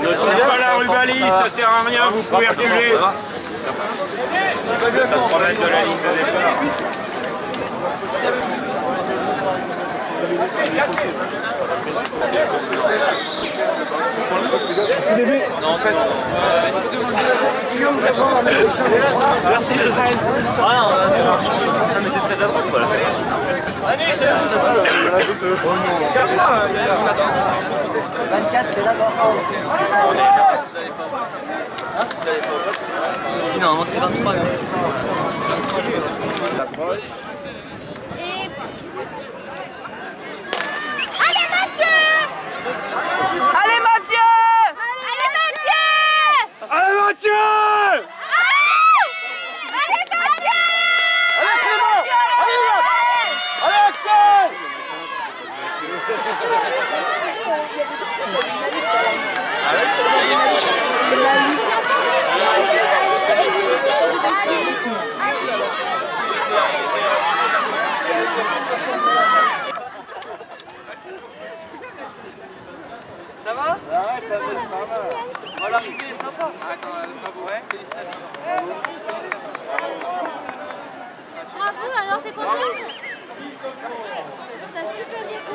Ne touche pas la rubalise, ça sert à rien, vous pouvez reculer. Ça te promène de la ligne de départ. C'est bébé. Non, en fait. Merci de ça. Ah, mais c'est très abrupt, voilà. 24, c'est là-bas. Si, normalement, c'est 23. Allez Mathieu! Allez Mathieu! Allez Mathieu! Allez Mathieu! Allez Mathieu! Allez Clément! Allez Axel! Ça va? Ouais, ça va, c'est pas mal. Oh, l'arrivée est sympa. Ouais, félicitations. Bravo, alors t'es content? T'as super bien fait.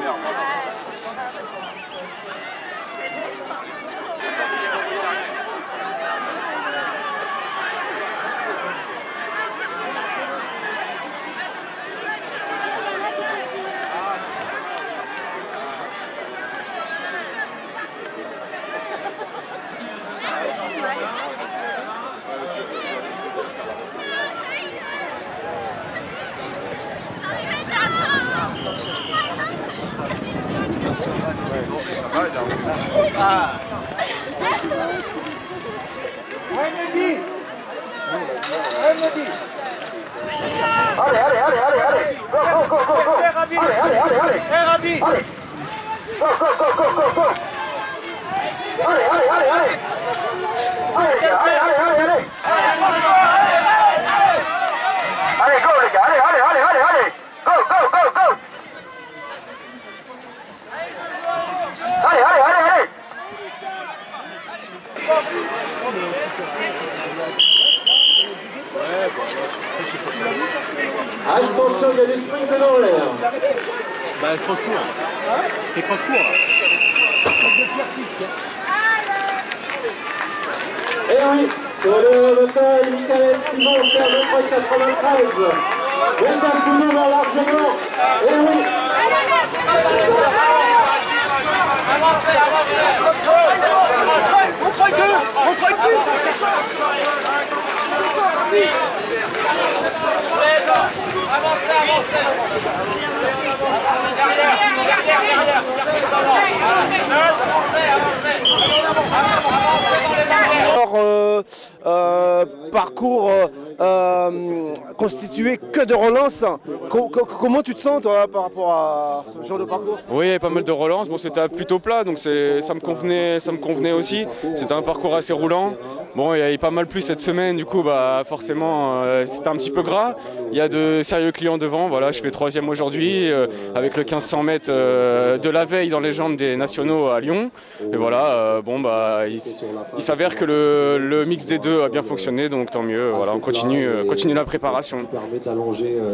Allez, go, go, go, go. Allez. Hey, Rabi. Allez. Go. Allez. Allez, go, les gars, allez. Go. Allez. Attention, il y a des sprints dans l'air. Bah, cross-court. C'est cross-court là. Eh oui, sur le local, Michael Simon, c'est à 23,93. Mesdames, tout le monde a largement. Eh oui. On prend deux. Alors, parcours constitué que de relances. Comment tu te sens toi par rapport à ce genre de parcours? Oui, il y avait pas mal de relances. Bon, c'était plutôt plat, donc ça me convenait aussi. C'était un parcours assez roulant. Bon, il y avait pas mal plus cette semaine, du coup, bah forcément, c'était un petit peu gras. Il y a de sérieux clients devant. Voilà, je fais 3e aujourd'hui avec le 1500 mètres de la veille dans les jambes des nationaux à Lyon. Et voilà, bon bah il s'avère que le mix des deux a bien fonctionné, donc tant mieux. Voilà, on continue la préparation.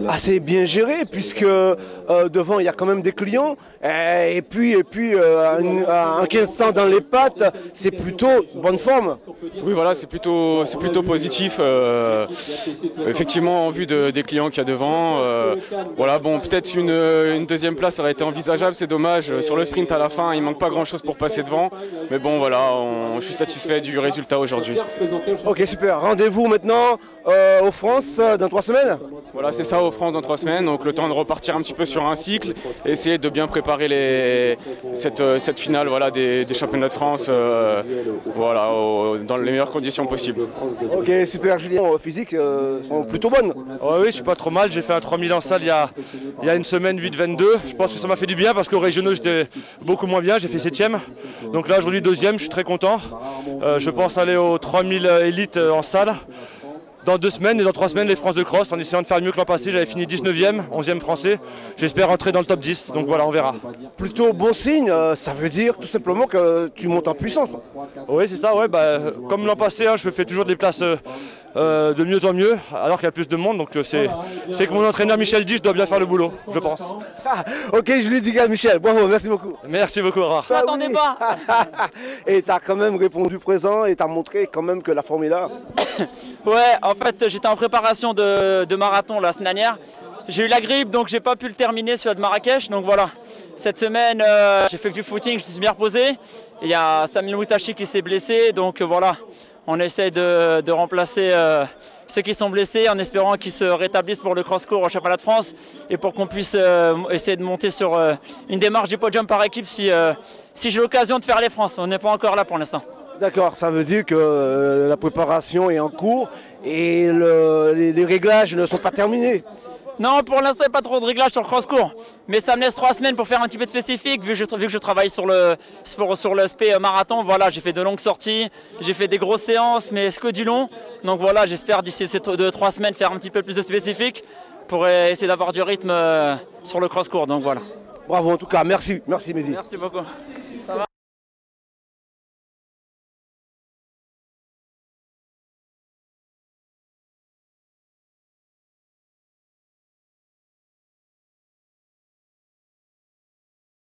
Assez bien géré puisque devant il y a quand même des clients et puis un 1500 dans les pattes, c'est plutôt bonne forme. Oui, voilà, c'est plutôt positif. Effectivement, en vue des clients qu'il y a devant. Voilà, bon, peut-être une deuxième place aurait été envisageable, c'est dommage. Sur le sprint à la fin, il manque pas grand-chose pour passer devant. Mais bon, voilà, je suis satisfait du résultat aujourd'hui. Ok, super. Rendez-vous maintenant aux France dans 3 semaines. Voilà, c'est ça, aux France dans 3 semaines. Donc le temps de repartir un petit peu sur un cycle, essayer de bien préparer cette finale, voilà, des championnats de France, voilà, dans les meilleures conditions possibles. Ok, super. Julien, physiques sont plutôt bonnes. Oui, je suis pas trop mal. J'ai fait un 3000 en salle il y a une semaine, 8,22. Je pense que ça m'a fait du bien parce qu'au régionaux j'étais beaucoup moins bien. J'ai fait 7e. Donc là aujourd'hui 2e, je suis très content. Je pense aller aux 3000 élites en salle. dans 2 semaines et dans 3 semaines les France de cross en essayant de faire mieux que l'an passé. J'avais fini 19e, 11e français. J'espère rentrer dans le top 10, donc voilà, on verra. Plutôt bon signe, ça veut dire tout simplement que tu montes en puissance. Oui, c'est ça, ouais, comme l'an passé, hein, je fais toujours des places de mieux en mieux, alors qu'il y a plus de monde. Donc c'est que mon entraîneur Michel dit, je dois bien faire le boulot, je pense. Ok, je lui dis à Michel, bravo, merci beaucoup. Merci beaucoup, Aurore. Bah Attendez pas. Et tu as quand même répondu présent et tu as montré quand même que la forme est là. Ouais, en fait, j'étais en préparation de marathon la semaine dernière. J'ai eu la grippe, donc j'ai pas pu le terminer sur de Marrakech. Donc voilà, cette semaine, j'ai fait que du footing, je me suis bien reposé. Il y a Samuel Moutachi qui s'est blessé, donc voilà, on essaie de remplacer ceux qui sont blessés en espérant qu'ils se rétablissent pour le cross-court au championnat de France et pour qu'on puisse essayer de monter sur une démarche du podium par équipe si j'ai l'occasion de faire les France. On n'est pas encore là pour l'instant. D'accord, ça veut dire que la préparation est en cours et les réglages ne sont pas terminés. Non, pour l'instant, il n'y a pas trop de réglages sur le cross-court. Mais ça me laisse 3 semaines pour faire un petit peu de spécifique. Vu que je travaille sur l'aspect marathon, voilà, j'ai fait de longues sorties, j'ai fait des grosses séances, mais c'est que du long. Donc voilà, j'espère d'ici ces 2-3 semaines faire un petit peu plus de spécifique pour essayer d'avoir du rythme sur le cross-court. Donc voilà. Bravo en tout cas, merci Mézi. Merci beaucoup.